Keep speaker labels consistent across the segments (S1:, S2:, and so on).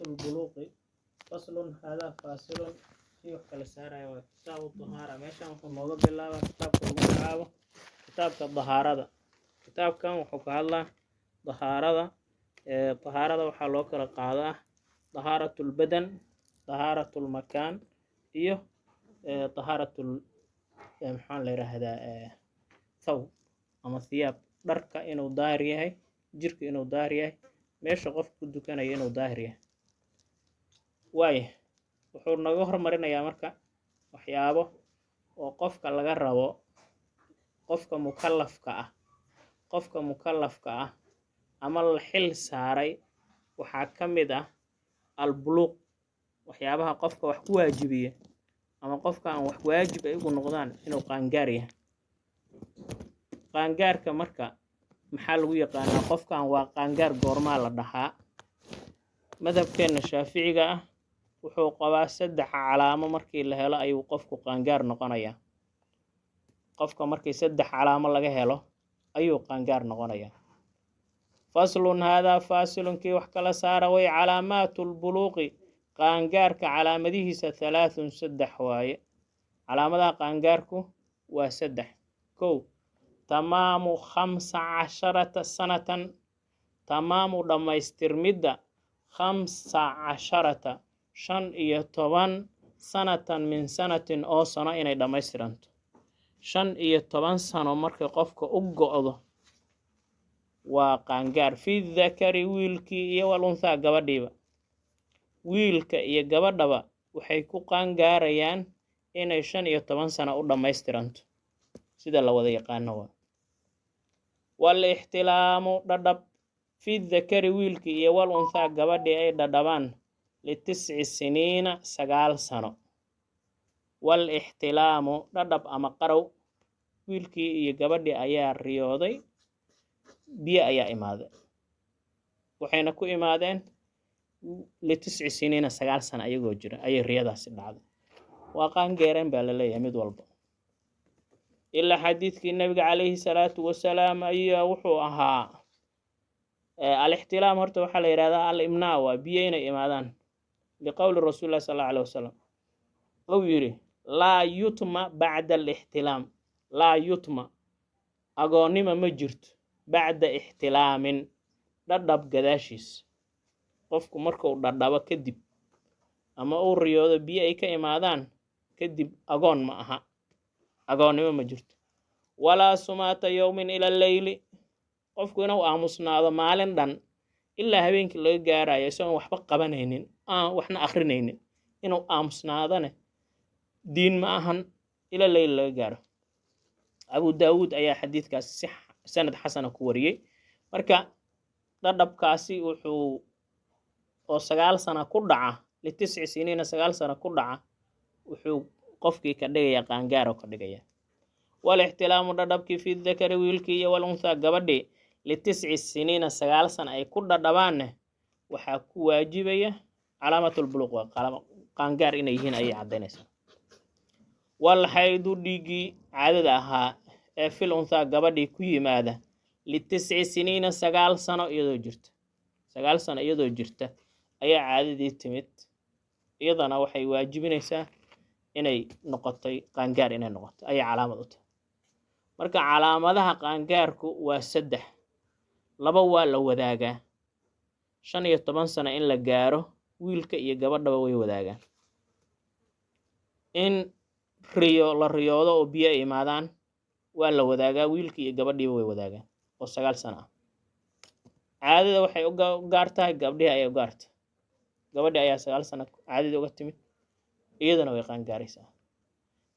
S1: البلوغ فصل هذا فاصل في وكل سارة وكتاب الطهارة ماشي نكون موضوع بالله كتاب الطهارة كتاب الطهارة كتاب كان وحكى الله طهارة طهارة وحلوك القاعدة طهارة البدن طهارة المكان إيه طهارة محل هذا ثوب أما ثياب درك إنه داري هاي جرك إنه داري هاي ماشي قف كده كان إنه داري واي wuxuu naga hormarinayaa marka waxyaabo oo qofka laga rabo qofka mukallafka ah ama la xil saaray waxaa ka mid ah albuluuq waxyaabaha qofka wax ku waajibiya ama qofka aan wax waajib ay ugu noqdaan inuu qaangaar yahay qaangaarka marka maxaa lagu yaqaanaa qofkan waa qaangaar goormaa la dhahaa madhabkeena shaaficiga ah wuxuu qabaa 3 calaamo markii la helo ayuu qofku qaangaar noqonayaa qofka markii 3 calaamo laga helo ayuu qaangaar noqonayaa faslun hada fasilun kii wax kala saara way calaamatul buluuqi qaangaarka calaamadihiisa 3 waaye calaamadaha qaangaarku waa 3 kow tamaamu 15 sanatan tamaamu dhamaystirmidda 15 15 sanatan min sanatin oo sano inay dhamaystiranto 15 sano markay qofka u go'do waa qaangaar fi dhakari wiilkii iyo walunta gabadhiiba wiilka iyo gabadhaba waxay ku qaangaarayaan inay 15 sano u dhamaystiranto sida la wada yaqaano wal ihtilaamu dhadhab fi dhakari wiilkii iyo walunta gabadhii ay dhadhabaan ل9 سنين 9 سنة والاحتلام ردب أما قرو ويلكي يقبدي أيا رياضي بيا أيا إمادة وحينكو إمادين ل9 سنين 9 سنة أيا جوجر أيا رياضة سنعادة وقان غيرين بالله يمد والبا إلا حديث النبي عليه الصلاة والسلام أيا وحو أها الاحتلام هرتو وحال إرادة الإمناء وبيين إمادان لقول الرسول الله صلى الله عليه وسلم أو يري لا يتم بعد الاحتلام لا يتم أغاني ما مجرت بعد احتلام ردب قداشيس قفكو مركو ردب كدب أما أو الرياضة بي أي كإمادان كدب أغان معها أغاني ما مجرت ولا سمات يوم إلى الليل قفكو إنو آمسنا هذا مالن دان إلا هبينك اللي قارا يسوون وحبا قبانينين وحنا أخرينين إنو آمسنا هذا دين معهن إلى الليل اللي قارا أبو داود أي حديث كاس صح سند حسن كوريي مركا ضرب كاسي وحو وسقال سنة كردعة ل9 سنين 9 سنة كردعة وحو قفكي كدقيا قانقارو كدقيا والاحتلام ضربك في الذكر ويلكي والأنثى قبدي ل9 سنين 9 سنة أي كرد دبانه وحكو واجبية علامة البلوغ قانقار إنه يهين أي عدنسة والحيد ديجي عددها في الأنثى قبدي كي ماذا ل9 سنين 9 سنة إيضو جرت 9 سنة إيضو جرت أي عدد تمت إيضا وحي واجبينيسا إنه نقطي قانقار إنه نقط أي علامة دوت marka calaamadaha qaangaarku waa 3 laba waa la wadaagaa 15 sano in la gaaro wiilka iyo gabadhaba way wadaagaan in la riyoodo oo biyo imaadaan waa la wadaagaa wiilka iyo gabadhiiba way wadaagaan oo 9 sano ah caadada waxay u gaartahay gabdhihi ay u gaartay gabadhi ayaa 9 sano caadada uga timid iyadana way qaangaaraysaa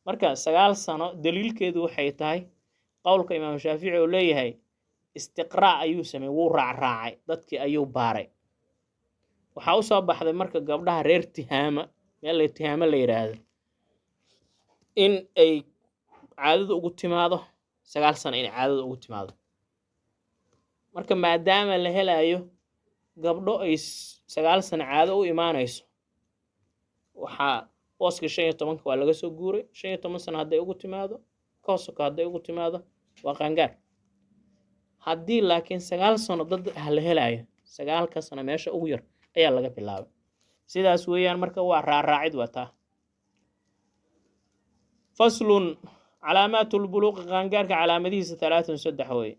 S1: marka 9 sano daliilkeedu waxay tahay qowlka imaam shaafici oo leeyahay istiqraa ayuu sameeyay wuu raacay dadkii ayuu baaray waxa uu soo baxday marka gabdhaha reer Tihaama meel Tihaama la yiraahdo in ay caadadu ugu timaado 9 sano in caadadu ugu timaado marka maadaama la helayo gabdho ay 9 sano caado u imaanayso waxa booska 15 waa laga soo guuray 15 sano haday ugu timaado koosuka haday ugu timaado waa qaangaar haddii laakiin 9 sano dad la helayo 9 sano meesha ugu yar ayaa laga bilaabay sidaas weeyaan marka waa raaraacid wataa faslun calaamaatul buluuq qaangaarka calaamadihiisa 3 way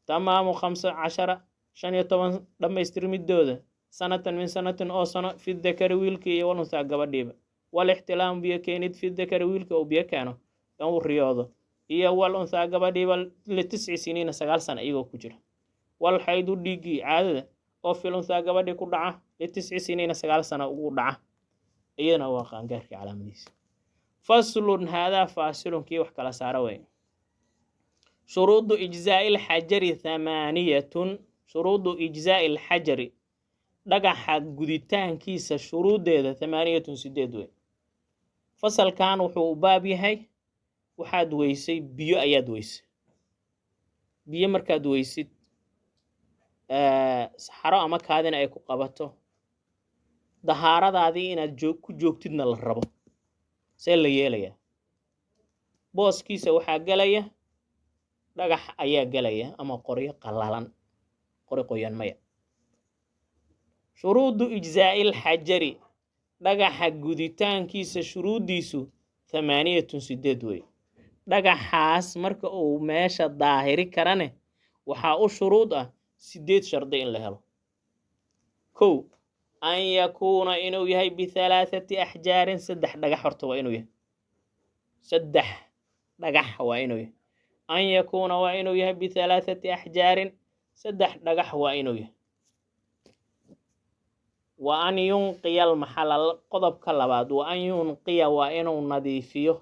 S1: tamaamu 15 15 dhammaystirmidooda sanatan min sanatin oo sano fi dakari wiilka iyo walunsa gabadhiiba wal ixtilaam biyo keenid fi dakari wiilka oo biyo keeno dan uu riyoodo iyo walunsa gabadhiiba li 9 siniina 9 sano iyagoo ku jira wal xaydu dhigi caadada oo filunsa gabadhi ku dhaca li 9 siniina 9 sano ugu dhaca iyana waa qaangaarka calaamadihiisa فصل هذا فاصل كي وحكلا ساروي شروط إجزاء الحجر 8 شروط إجزاء الحجر دقح قدتان كيس شروط ده 8 سديد فصل كان وحو بابي هاي وحاد ويسي بيو أياد ويسي بيو مركاد ويسي صحراء أما كادين أيكو قبطو دهارة دادي إنا كجوكتدنا للربو see la yeelaya booskiisa waxaa galaya dhagax ayaa galaya ama qoryo qalalan qori qoyan maya shuruudu ijzaa'il xajari dhagaxa guditaankiisa shuruudiisu 8 way dhagaxaas marka uu meesha daahiri karane waxaa u shuruud ah 8 shardi in la helo kow أن يكون إنه يهي ب3 أحجار سدح دقح ورتوا إنه يهي سدح دقح وإنه يهي أن يكون وإنه يهي ب3 أحجار سدح دقح وإنه يهي وأن ينقي المحل القضب كالباد وأن ينقي وإنه نظيفيه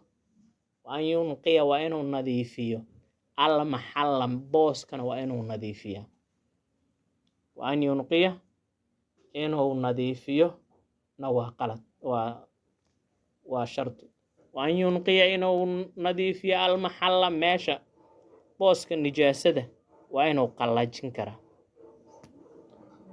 S1: وأن ينقي وإنه نظيفيه المحل بوس كان وإنه نظيفيه وأن ينقي إنه نظيفيه نوع قلت وشرط وأن ينقي إنه نظيفيه المحل ماشى بوسك النجاسة وإنه قلجن كرا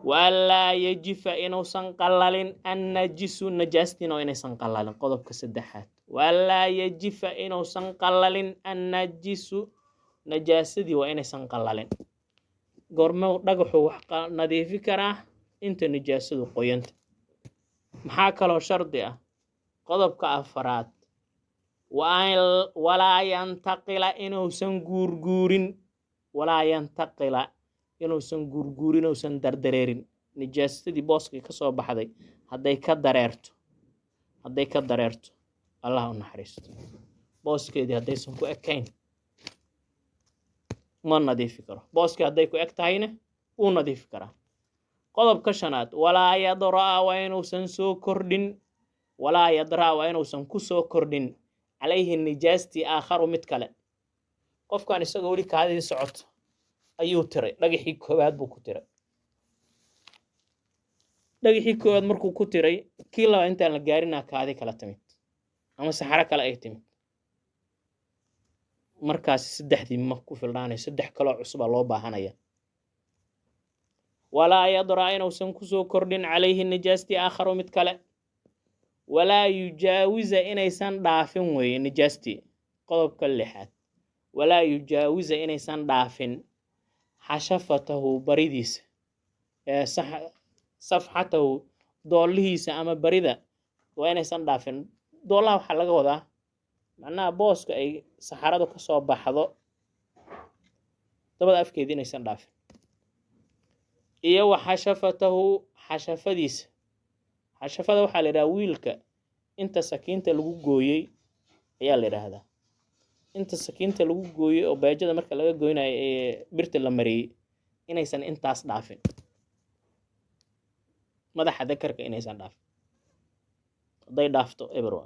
S1: ولا يجف إنه سنقلل النجس نجاستنا إنه سنقلل قضب كسدحات ولا يجف إنه سنقلل النجس نجاسة وإنه سنقلل قرمه دقحو نظيفي كرا inta nijaasadu qoyanta maxaa kaloo shardi ah qodobka afaraad walaa yantaqila inuusan guurguurin walaa yantaqila inuusan guurguurin uusan dardareerin nijaasadii booskii ka soo baxday hadday ka dareerto allah u naxariisto booskeedii haddaysan ku ekayn ma nadiifi karo booskii hadday ku eg tahayna wuu nadiifi karaa qodobka shanaad walaa yadraa waa inuusan soo kordhin walaa yadraa waa inuusan ku soo kordhin calayhi nijaastii aakharu mid kale qofkan isagoo weli kaadidii socoto ayuu tiray dhagaxii koowaad buu ku tiray dhagaxii koowaad markuu ku tiray kii laba intaan la gaarinaa kaadi kala timid ama saxaro kale ay timid markaasi saddexdii ma ku filnaanay saddex kaloo cusubaa loo baahanaya ولا يضرع إنه سنكسو كردين عليه النجاستي آخر متكلا ولا يجاوز إنه سن دافن وي نجاستي قضب كل حد ولا يجاوز إنه سن دافن حشفته بريديس صفحته دولهيس أما بريدة وإنه سن دافن دوله وحلقه وذا معناها بوسك أي سحرده كسو بحضو تبدأ أفكي إنه سن دافن iyo waxashafatahu xashafadiisa xashafada waxaa la yidhaha wiilka inta sakiinta lagu gooyey ayaa la yidhaahdaa inta sakiinta lagu gooyey oo baajada marka laga goynayo ee birta la mariyey inaysan intaas dhaafin madaxa dakarka inaysan dhaafin hadday dhaafto eberwa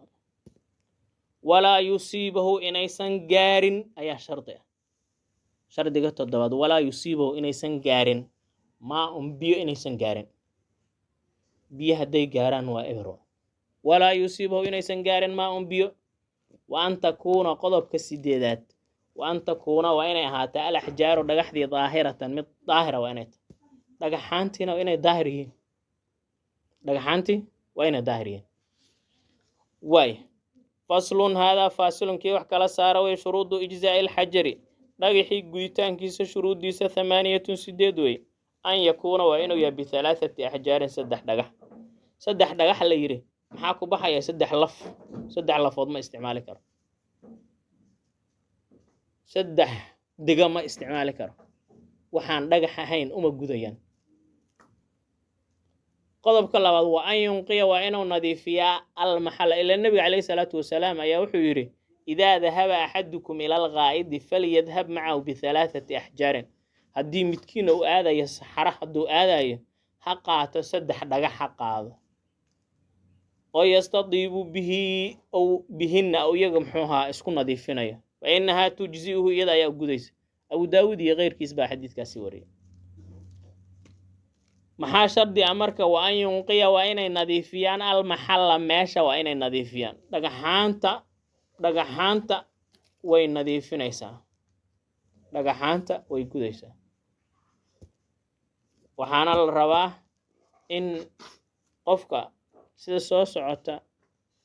S1: walaa yusiibahu inaysan gaarin ayaa shardi ah shardiga toddobaad walaa yusiibahu inaysan gaarin ما بيو إنيسان جارين بيه هدي جاران وإبرو ولا يصيبه إنيسان جارين ما بيو وأن تكون قضب كالسديدات وأن تكون وإنها تأل حجار ودقح دي ظاهرة من ظاهرة وإنت دقحانتنا وإنه ظاهرين دقحانتي وإنه ظاهرين واي فصل هذا فاصل كي وحكى لساروي شروط إجزاء الحجر دقحي قيتان كيس شروط ديسة 8 وي أن يكون وإنه يبي 3 أحجار 3 دقح saddex dhagax la yiri maxaa ku baxaya saddex lafood ma isticmaali karo saddex diga ma isticmaali karo waxaan dhagax ahayn uma gudayaan qodobka labaad waa an yunqiya waa inuu nadiifiyaa almaxalla ila nabiga calayhi salaatu wasalaam ayaa wuxuu yidhi idaa dahaba axadukum ila alqaa'idi falyadhab macahu bihalaathati axjaarin haddii midkiina uu aadayo saxara hadduu aadayo ha qaato saddex dhagax ha qaado oo yastadiibu bihinna ou iyaga muxuu ahaa isku nadiifinayo fa innahaa tujzi'uhu iyada ayaa gudaysa abu daawud iyo keyrkiis baa xadiidkaasi wariyay maxaa shardi ah marka waa an yunqiya waa inay nadiifiyaan almaxalla meesha waa inay nadiifiyaan dhagaxaanta way nadiifinaysaa dhagaxaanta way gudaysaa waxaana la rabaa in qofka sida soo socota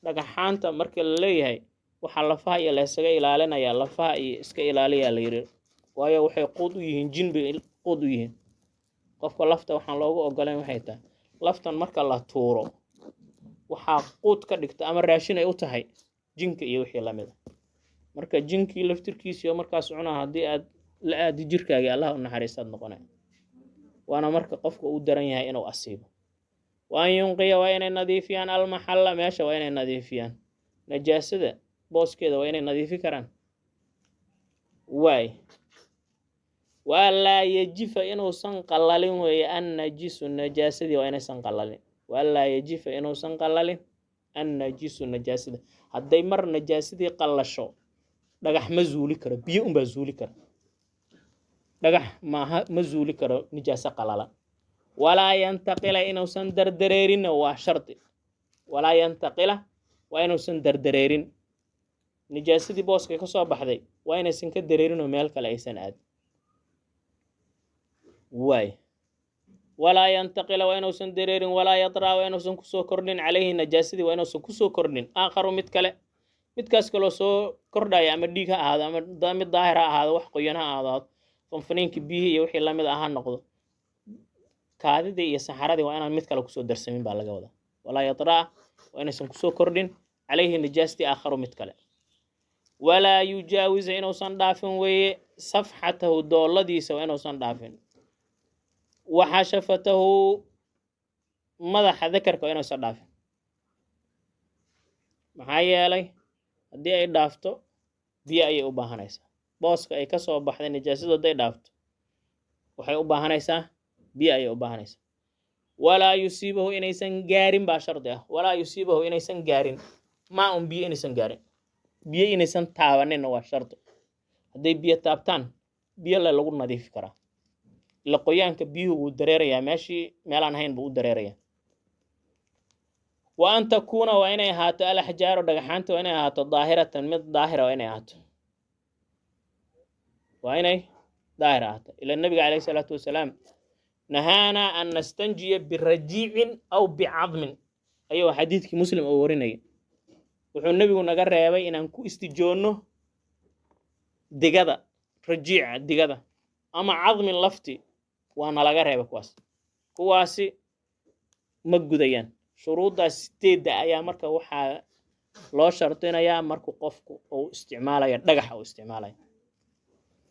S1: dhagaxaanta marka la leeyahay waxaa lafaha iyo la isaga ilaalinayaa lafaha iyo iska ilaaliyaa la yidhi waayo waxay quud u yihiin jinbi quud u yihiin qofka lafta waxaan loogu ogolayn waxay tahay laftan marka la tuuro waxaa quud ka dhigta ama raashin ay u tahay jinka iyo wixii lamid ah marka jinkii laftirkiisiyo markaas cunaa haddii aad la aadi jirkaagii allah u naxariistaad noqonay waana marka qofka uu daran yahay inuu asiibo waan yunqiya waa inay nadiifiyaan almaxalla meesha waa inay nadiifiyaan najaasada booskeeda waa inay nadiifi karaan waay waa laa yajifa inuusan qallalin weeye annajisu najaasadii waa inaysan qallalin waa laa yajifa inuusan qallalin annajisu najaasada hadday mar najaasadii qallasho dhagax ma zuuli karo biyo unbaa zuuli kara dhagax ma zuuli karo nijaaso qalalan walaa yantaqila inuusan dardareerinna waa shardi walaa yantaqila waa inuusan dardareerin nijaasadii booskay ka soo baxday waa inaysan ka dareerinoo meel kale aysan aadin waay walaa yantaqila waa inuusan dareerin walaa yadraa waa inuusan kusoo kordhin calayhi najaasadii waa inuusan kusoo kordhin aakharu mid kale midkaas kaloo soo kordhaya ama dhiig ha ahaado ama mid daahir ha ahaado wax qoyan ha ahaado fanfaniinkii biyihii iyo wixii lamid aha noqdo kaadidii iyo saxaradii waa inaan mid kale kusoo darsamin baa laga wadaa walaa yadraa waa inaysan kusoo kordhin calayhi najaastii aakharu mid kale walaa yujaawiza inuusan dhaafin weeye safxatahu dooladiisa waa inuusan dhaafin waxashafatahu madaxa dakarka waa inuusan dhaafin maxaa yeelay haddii ay dhaafto biyo ayay u baahanaysaa booska ay ka soo baxday najaasadu hadday dhaafto waxay u baahanaysaa biyo ayay u baahanaysaa walaa yusiibahu inaysan gaarin baa shardi ah walaa yusiibahu inaysan gaarin maa un biyo inaysan gaarin biyo inaysan taabaninna waa shardi hadday biyo taabtaan biyo le lagu nadiifi karaa ila qoyaanka biyuhu wuu dareerayaa meelaan ahayn buu u dareerayaa wa an takuuna waa inay ahaato alaxjaaru dhagaxaanta waa inay ahaato daahiratan mid daahira waa inay ahaato waa inay daahir ahaato ila nabiga calayhi salaatu wasalaam nahaanaa an nastanjiya birajiicin aw bicadmin ayuu xadiidkii muslim oo warinaya wuxuu nebigu naga reebay inaan ku istijoonno digada rajiica digada ama cadmin lafti waana laga reebay kuwaasi ma gudayaan shuruuddaas 8 ayaa marka waxaa loo shardinayaa markuu qofku uu isticmaalayo dhagaxa uu isticmaalayo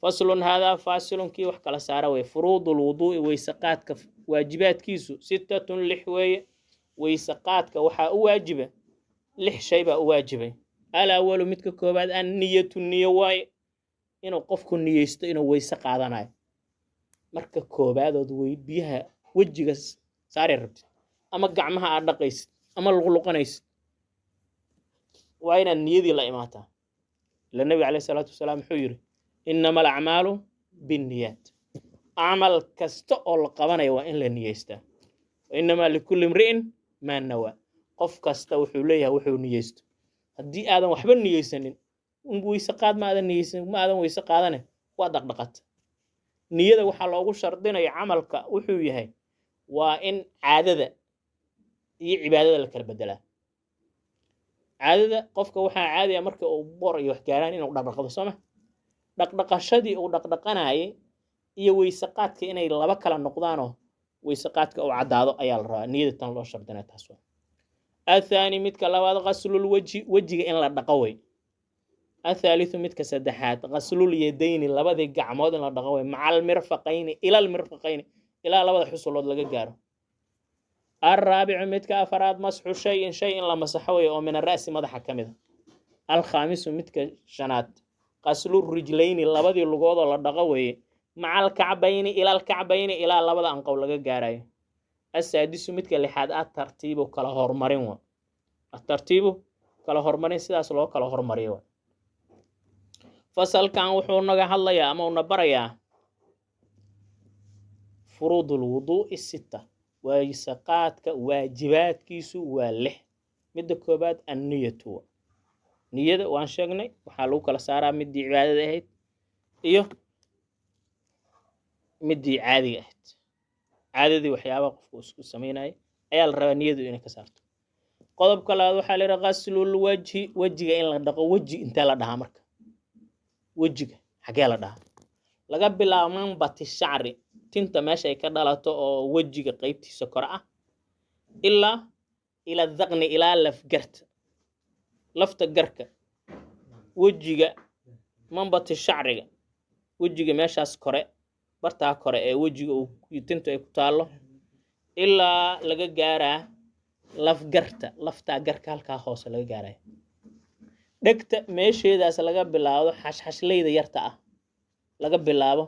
S1: faslun haadaa faasilun kii wax kala saara weeye furuudul wuduu'i weysaqaadka waajibaadkiisu 6 weeye weysaqaadka waxaa u waajiba 6 shay baa u waajibay alawalu midka koobaad an niyatu niyo waaye inuu qofku niyeysto inuu weyse qaadanayo marka koobaadood way biyaha wejiga saari rabtid ama gacmaha aad dhaqaysid ama luqluqanaysid waa inaad niyadii la imaataa ila nabi calayhi salaatu wasalaam wuxuu yidhi innama alacmaalu binniyaat camal kasta oo la qabanayo waa in la niyeystaa wa innamaa likulli imri'in maa nawaa qof kasta wuxuu leeyahay wuxuu niyeysto haddii aadan waxba niyeysanin weyse qaad ma aadan weyse qaadane waa dhaqdhaqata niyada waxaa loogu shardinaya camalka wuxuu yahay waa in caadada iyo cibaadada la kala bedelaa caadada qofka waxaa caadiya marka uu bor iyo wax gaaraan inuu dhaqdhaqdo sooma dhaqdhaqashadii uu dhaqdhaqanayay iyo weyse qaadka inay laba kala noqdaanoo weyse qaadka uu caddaado ayaa la rabaa niyada tan loo shardinaya taas waa الثاني متك لبعض غسل الوجه وجه إن لا دقوي الثالث متك سدحات غسل اليدين لبعض قعمود إن لا دقوي مع المرفقين إلى المرفقين إلى لبعض حصولات لقى جاره الرابع متك أفراد مسح شيء لا مسحوي أو من الرأس مدح كمذا الخامس متك شنات غسل الرجلين لبعض اللقوط لا دقوي مع الكعبين إلى لبعض أنقول لقى جاره السادس متك لحد الترتيب وكلا هرمرين الترتيب كلا هرمرين سداس لو كلا هرمريو فصل كان وحو نغا hadlaya ama uu nabaraya فروض الوضوء الستة ويسقاتك واجباتكيسو waa 6 mid koobaad an-niyatu niyada waan sheegnay waxa lagu kala saaraa mid cibaadada ahayd iyo mid caadiga ahayd caadadii waxyaabo qofku isku sameeyay ayaa la rabaa niyadu inay ka saarto qodobka labaad waxa la yiraahdaa ghaslul wajhi wajiga in la dhaqo waji inta la dhaha marka wajiga xagee la dhaha laga bilaabo manbati shacri tinta meesha ay ka dhalato oo wajiga qaybtiisa kor ah ila dhaqni ila lafgarta lafta garka wajiga manbati shacriga wajiga meeshaas kore bartaa kore ee wajiga uu tinta ay ku taalo ilaa laga gaaraa lafgarta lafta garka halka hoose laga gaaray dhegta meesheedaas laga bilaabo xashxashleyda yarta ah laga bilaabo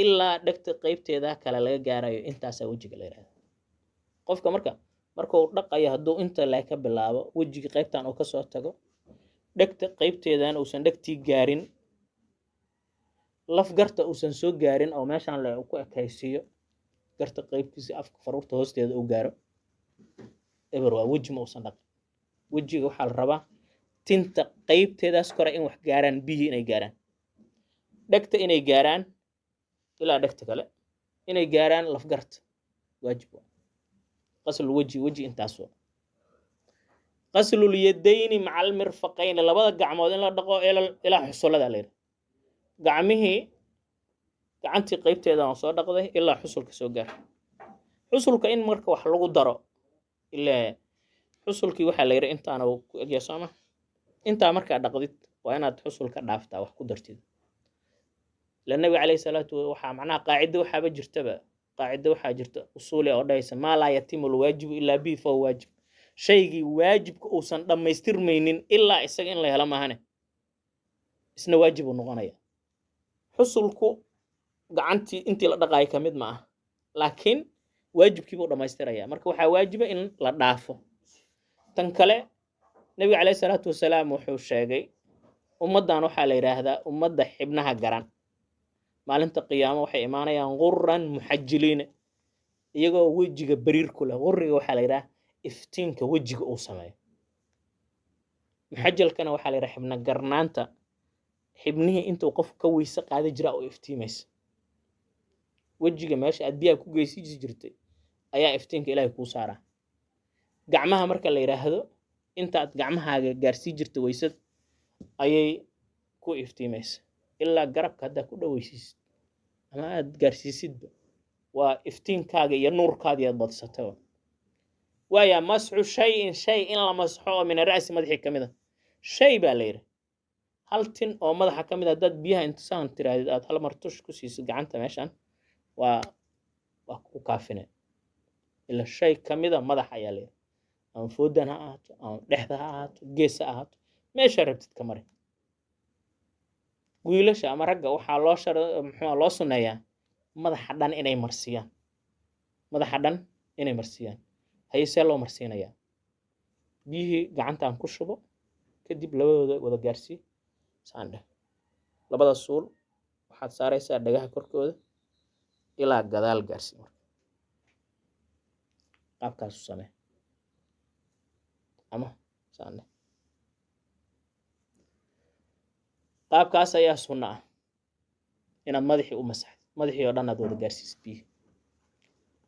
S1: ilaa dhegta qaybteeda kale laga gaarayo intaas wajiga la yiraahdo qofka marka uu dhaqayo haduu inta la ka bilaabo wajiga qaybtan uu ka soo tago dhegta qaybteedan uusan dhegtii gaarin laf garta uusan soo gaarin oo meeshan la ku ekaysiyo garta qaybtiisa afka faruurta hoosteeda uu gaaro eber waa waji ma uusan dhaq wajiga waxa la rabaa tinta qaybteedaas kore in wax gaaraan biyo inay gaaraan dhegta inay gaaraan ilaa dhegta kale inay gaaraan laf garta waajib qasl waji intaas قسل اليدين مع المرفقين لبدا gacmood in la dhaqo ila xusulada leer gacmihi gacantii qaybteeda aan soo dhaqday ilaa xusulka soo gaar xusulka in marka wax lagu daro ilaa xusulkii waxa la yiri intaana ku egeysama inta marka dhaqdid waa inaad xusulka dhaaftaa wax ku dartid la nabi kaleey salaatu waxa macna qaacida waxa jirta usuuli oo dhaysa ma la yatimul waajib illa bi fa waajib shaygii waajibka uusan dhamaystirmaynin ilaa isaga in la helo maahane isna waajib uu noqonaya xusulku gacantii intii la dhaqay kamid ma ah laakiin waajibkii buu dhamaystiraya marka waxa waajiba in la dhaafo tan kale nabiga kaleey salaatu wasalaam wuxuu sheegay ummadan waxa la yiraahdaa ummadda xibnaha garan maalinta qiyaamo waxay imaanayaan qurran muhajjiliin iyagoo wajiga bariir ku leh qurriga waxa la yiraahdaa iftiinka wajiga uu sameeyo muhajjalkana waxa la yiraahdaa xibna garnaanta xibnihi intuu qof ka weysa qaada jira oo iftiimaysa wajiga meesha aad biyaha ku geysi jirtay ayaa iftiinka ilaahay ku saaraa gacmaha marka la yiraahdo inta aad gacmahaaga gaarsi jirtay weysad ayay ku iftiimaysa ilaa garabka hadda ku dhaweysiisid ama aad gaarsiisidba waa iftiinkaaga iyo nuurkaaga aad badsatay ويا مسح شيء إن لا مسحه من الرأس مدحي كمذا شيء بالير هل تن أو مدح كمذا داد بيها إنسان ترى هل مرتوش كسيس جعنت ماشان وكافنا إلا الشيء كمذا مدح يالير أو فودنا هات أو لحظة هات جيس هات ما شربت كمرة ويلاش أما رجع وحلاش محلا صنايا مدح حدان إني مرسيان مدح حدان إني مرسيان هيسه لو marsiinaya bihi gacanta aan ku shubo kadib labadooda wada gaarsi saandhe labada suul waxaad saaraysaa dhagaha korkooda ilaa gadaal gaarsi marka qaabkaas u samee ama saandhe qaabkaas ayaa sunna ah inaad madaxii u masaxdo madaxii oo dhan aad wada gaarsiisid bihi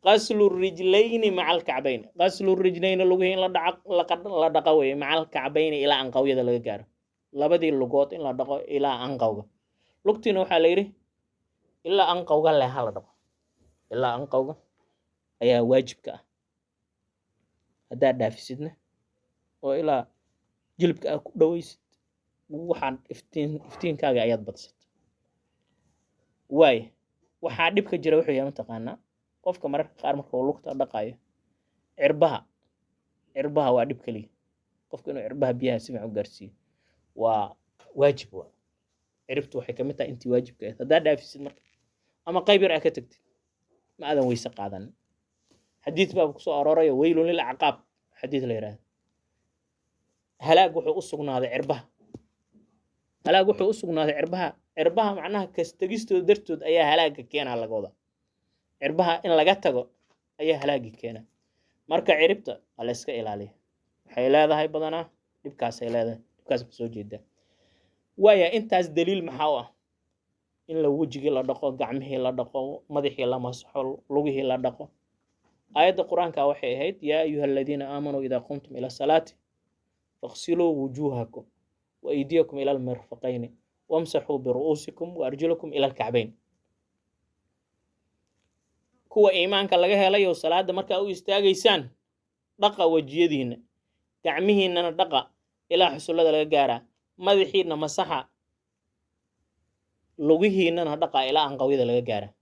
S1: غسل الرجلين مع الكعبين غسل الرجلين لغين لا دقوي مع الكعبين الى انقويه laga gaaro labadii lugood in la dhaqo ilaa anqawga lugtiina waxa la yiri ilaa anqawga la hal dhaqo ilaa anqawga ayaa waajibka ah hadaa dhaafisidna وإلى جلبك أكو دويست وحان افتين كاغا آيات بدست واي waxaa dhibka jira wuxuu yahay mataqaanaa qofka mararka qaar marka uu lugta dhaqayo cirbaha waa dhib kaliya qofka inuu cirbaha biyaha si fiican u gaarsiiyo waa waajib waa ciribtu waxay ka mid tahay intii waajibka ahayd haddaad dhaafisid marka ama qayb yar aa ka tagtid ma aadan weyse qaadan xadiid baa ku soo aroorayo weylun lil caqaab xadiid la yiraahdo halaag wuxuu u sugnaaday cirbaha cirbaha macnaha kastagistooda dartood ayaa halaaga keenaa laga wadaa cirbaha in laga tago ayaa halaagi keena marka ciribta la iska ilaaliya waxay leedahay badanaa dhibkaasay leedahay dhibkaas ka soo jeedaa waaya intaas daliil maxaa u ah in la wejigii la dhaqo gacmihii la dhaqo madaxii la masaxo lugihii la dhaqo aayadda quraanka waxay ahayd yaa ayuha aladiina aamanuu idaa qumtum ila salaati faqsiluu wujuuhakum wa aydiyakum ila almirfaqayni wamsaxuu biru'uusikum wa arjulakum ila alkacbayn kuwa iimaanka laga helayo salaada markaa u istaagaysaan dhaqa wajiyadiina gacmihiinana dhaqa ilaa xusullada laga gaaraa madaxiina masaxa lugihiinana dhaqa ilaa anqawyada laga gaaraa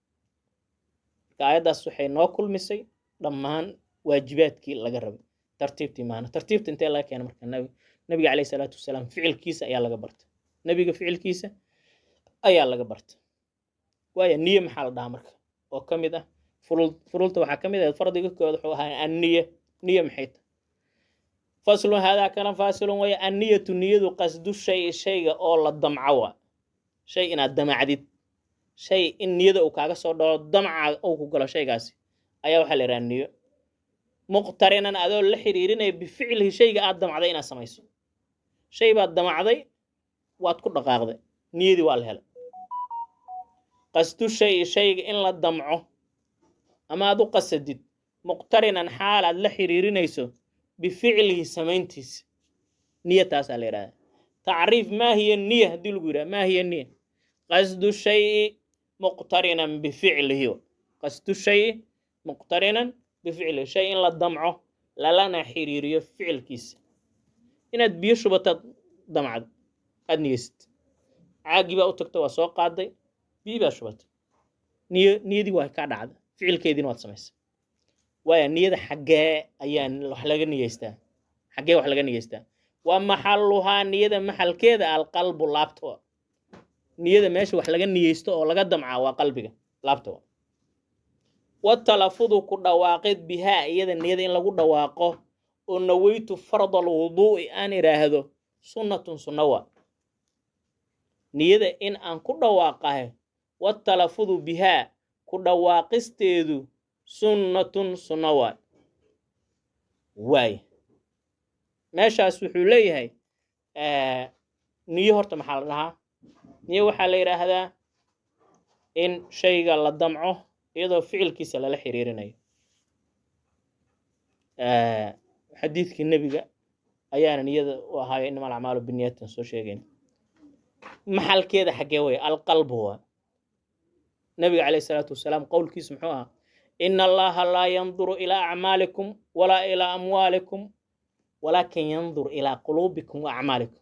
S1: marka aayaddaas waxay noo kulmisay dhammaan waajibaadkii laga rabay tartiibtii maana tartiibta intee laga keena marka nabiga calayhi salaatu wasalaam ficilkiisa ayaa laga bartay nabiga ficilkiisa ayaa laga bartay waaya niyo maxaa la dhahaa marka oo ka mid ah furulta waxaa ka mid ah fardiga kooda wuxuu ahaa anniya niyo maxay tahay faslun haadaa kana faasilun waya anniyatu niyadu qasdu shayga oo la damco waa shay inaad damacdid shay in niyada uu kaaga soo dhalo damca uu ku galo shaygaasi ayaa waxaa la yidhaha niyo muqtarinan adoo la xiriirinaya bificlihi shayga aad damacday inaad samayso shay baad damacday waad ku dhaqaaqday niyadii waa la helay qasdu shayga in la damco ama aad u qasadid muqtarinan xaal aad la xiriirinayso bificlihi samayntiisa niya taasaa la yidhahda tacriif maa hiya niya haddii lagu yidhaha maa hiya niya qasdu shayi muqtarinan bificlihi qasdu shayi muqtarinan bificlihi shay in la damco lalana xiriiriyo ficilkiisa inaad biyo shubataad damcdo aad niyeysid caagii baa u tagta waa soo qaaday biyi baa shubatay niyadii waa kaa dhacda ficilkeediina waad samaysay waaya niyada xaggee ayaa wax laga niyeystaa waa maxalluhaa niyada maxalkeeda alqalbu laabta niyada meesha wax laga niyeysto oo laga damcaa waa qalbiga laabta watalafudu ku dhawaaqid bihaa iyada niyada in lagu dhawaaqo oo nawaytu farda alwuduu'i aan idhaahdo sunnatun sunna waa niyada in aan ku dhawaaqahay watalafudu bihaa ku dhawaaqisteedu sunnatun sunna waay meeshaas wuxuu leeyahay niyo horta maxaa la dhahaa niyo waxaa la yidhaahdaa in shayga la damco iyadoo ficilkiisa lala xiriirinayo xadiidkii nebiga ayaana niyada u ahaayo inama alacmaalu biniyatan soo sheegayn maxalkeeda xaggee way alqalbu waa nabiga calayhi salaatu wasalaam qowlkiisu muxuu ahaa ina allaha laa yanduru ilaa acmaalikum walaa ilaa amwaalikum walaakin yandur ilaa quluubikum wa acmaalikum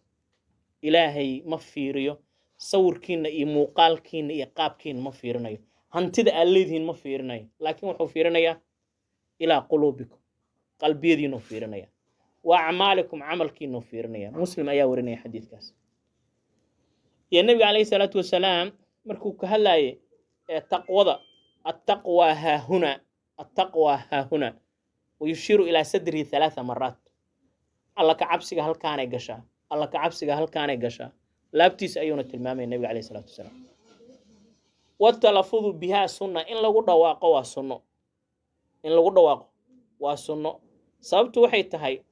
S1: ilaahay ma fiiriyo sawirkiina iyo muuqaalkiina iyo qaabkiina ma fiirinayo hantida aad leedihiin ma fiirinayo laakiin wuxuu fiirinayaa ilaa quluubikum qalbiyadiinuu fiirinaya wa acmaalikum camalkiinuu fiirinaya muslim ayaa warinaya xadiidkaas iyo nabiga calayhi salaatu wasalaam markuu ka hadlaayay taqwada التقوى ها هنا ويشير إلى صدره 3 مرات الله كعبسك هل كان يقشا لابتيس أيون التلمامي النبي عليه الصلاة والسلام والتلفظ بها سنة إن لو دواقوا وسنة سببت وحيت هاي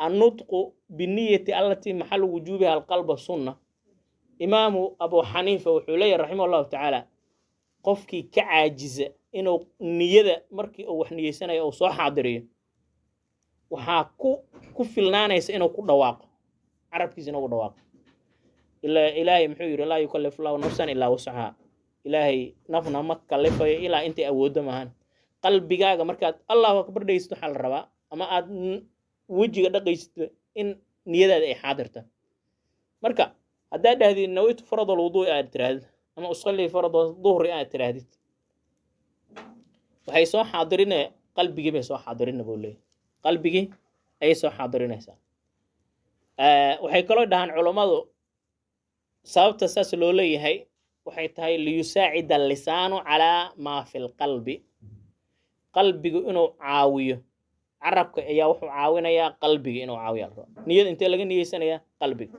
S1: النطق بالنية التي محل وجوبها القلب السنة إمام أبو حنيفة وحلي رحمه الله تعالى qofkii ka caajiza inuu niyada markii uu wax niyeysanayo uu soo xaadiriyo waxaa ku filnaanaysa inuu ku dhawaaqo carabkiisa inuu dhawaaqo ilaahay muxuu yidhi laa yukallifu llaahu nafsan ilaa wuscahaa ilaahay nafna ma kallifayo ilaa intay awooddo maahan qalbigaaga markaad allahu akbar dhegeysto waxaa la rabaa ama aad wejiga dhaqaysid in niyadaada ay xaadirta marka haddaad dhahdid nawaytu farad alwuduu aad tirahdid ama usalli farad duhri aad tirahdid waxay soo xaadirinaya qalbigii bay soo xaadirina buu leeyahay qalbigii ayay soo xaadirinaysaa waxay kaloo dhahaan culammadu sababta saas loo leeyahay waxay tahay liyusaacida allisaanu calaa maa fi lqalbi qalbigu inuu caawiyo carabka ayaa wuxuu caawinayaa qalbiga inuu caawiya niyada intee laga niyeysanayaa qalbiga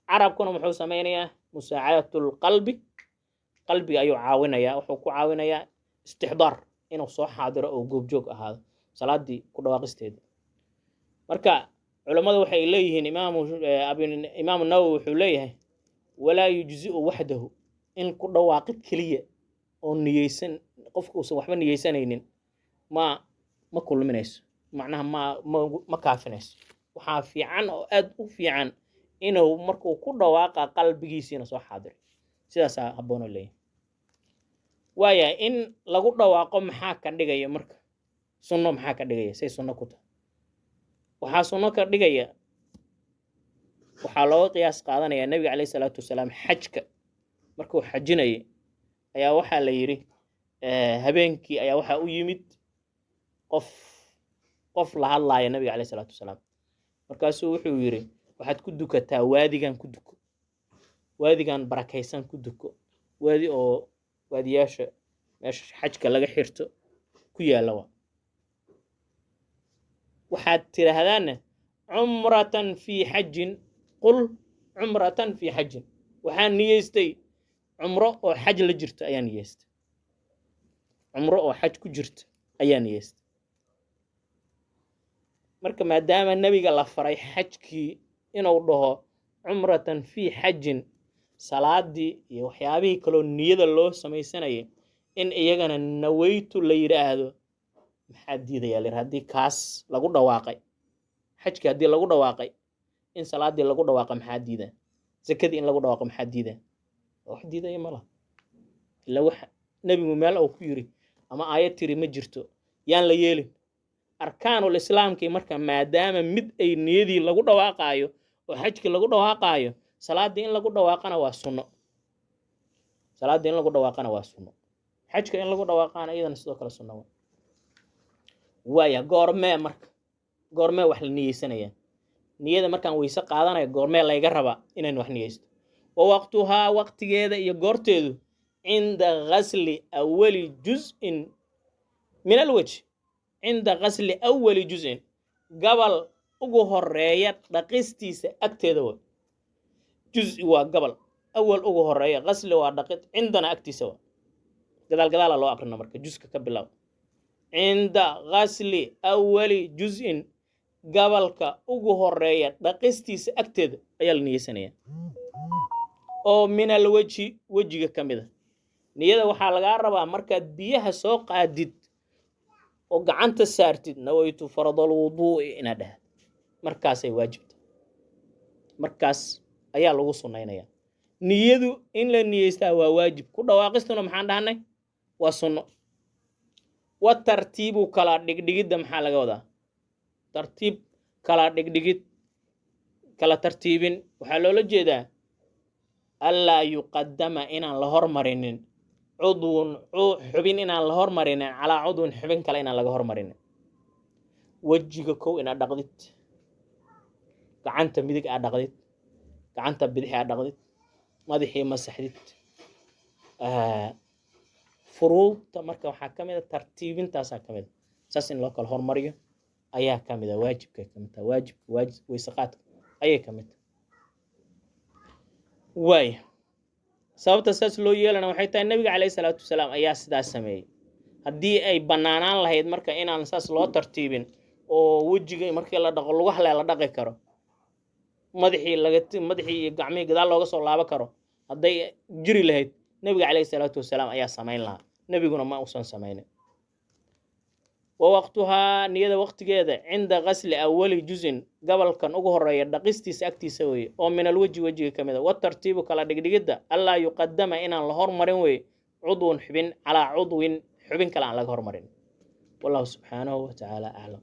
S1: carabkuna muxuu samaynayaa musaacadatu lqalbi qalbiga ayuu caawinayaa wuxuu ku caawinayaa istixdaar inuu soo xaadiro oo goobjoog ahaado salaadii ku dhawaaqisteeda marka culammadu waxay leeyihiin imaamu nawowi wuxuu leeyahay walaa yujzi'u waxdahu in ku dhawaaqid keliya oo niyeysan qofka uusan waxba niyeysanaynin ma kulminayso macnaha ma kaafinayso waxaa fiican oo aad u fiican inuu markuu ku dhawaaqa qalbigiisiina soo xaadiro sidaasaa habboonoo leeyahay waaya in lagu dhawaaqo maxaa ka dhigaya marka sunno maxaa ka dhigaya say sunno ku tahay waxaa sunno ka dhigaya waxaa looga qiyaas qaadanayaa nebiga calayhi salaatu wasalaam xajka markuu xajinayay ayaa waxaa la yidhi habeenkii ayaa waxaa u yimid qof la hadlaaya nabiga calayhi salaatu wasalaam markaasuu wuxuu yidhi waxaad ku dukataa waadigan ku duko waadigan barakaysan ku duko waadi oo waadiyaasha meesha xajka laga xirto ku yaalla waa waxaad tidhaahdaanna cumratan fii xajin qul cumratan fii xajin waxaan niyeystay cumro oo xaj la jirto ayaa niyeystay cumro oo xaj ku jirto ayaa niyeystay marka maadaama nebiga la faray xajkii inuu dhaho cumratan fii xajin salaadii iyo waxyaabihii kaloo niyada loo samaysanayay in iyagana nawaytu la yidhaahdo maxaa diidayaa lir haddii kaas lagu dhawaaqay xajkii haddii lagu dhawaaqay in salaadii lagu dhawaaqa maxaa diida zakadii in lagu dhawaaqo maxaa diida wax diidaya ma laha ila wax nebigu meel uu ku yidhi ama aayad tiri ma jirto yaan la yeelin arkaanul islaamkii marka maadaama mid ay niyadii lagu dhawaaqaayo oo xajkii lagu dhawaaqaayo salaadii in lagu dhawaaqana waa sunno salaadii in lagu dhawaaqana waa sunno xajka in lagu dhawaaqana iyadana sidoo kale sunno waaya goormee wax la niyeysanaya niyada markaan weyse qaadanayo goormee layga rabaa inaan wax niyeysto wa waqtuhaa waqtigeeda iyo goorteedu cinda ghasli awali juz'in min alwajh cinda ghasli awali juz'in gabal ugu horeeya dhaqistiisa agteeda wa juz'i waa gabal awal ugu horeeya ghasli waa dhaqid cindana agtiisa wa gadaal loo aqrina marka juzka ka bilaab cinda ghasli awali juz'in gabalka ugu horeeya dhaqistiisa agteeda ayaa la niyeysanayaa oo min alwajhi wejiga ka mid a niyada waxaa lagaa rabaa markaad biyaha soo qaadid oo gacanta saartid nawaytu faradal wuduu'i inaad dhahad markaasay waajibta markaas ayaa lagu sunnaynayaa niyadu in la niyeystaa waa waajib ku dhawaaqistuna maxaan dhahnay waa sunno wa tartiibu kala dhigdhigidda maxaa laga wadaa tartiib kala dhigdhigid kala tartiibin waxaa loola jeedaa allaa yuqadama inaan la hormarinin xubin inaan la hormarinin calaa cudwin xubin kale inaan laga hormarinin wejiga kow inaad dhaqdid gacanta midig aad dhaqdid gacanta bidix aad dhaqdid madaxii masaxdid furuudta marka waxaa ka mid a tartiibintaasaa ka mid a saas in loo kala hormariyo ayaa ka mid a waajibkay ka mid taha waajibka weyseqaadka ayay ka mid taha waaya sababta saas loo yeelana waxay tahay nebiga calayhi salaatu wasalaam ayaa sidaas sameeyey haddii ay bannaanaan lahayd marka inaan saas loo tartiibin oo wejiga markii la dhaqo lagu halee la dhaqi karo madaxii iyo gacmihii gadaal looga soo laabo karo hadday jiri lahayd nebiga calayhi salaatu wasalaam ayaa samayn lahaa nebiguna ma uusan samaynin wa waqtuhaa niyada waqtigeeda cinda ghasli awali juzin gabalkan ugu horeeya dhaqistiisa agtiisa weeye oo min alwejhi wejiga ka mid a watartiibu kala dhigdhigidda allaa yuqadama inaan la hormarin weye cudwun xubin calaa cudwin xubin kale aan laga hormarin wallahu subxaanahu wa tacaala aclam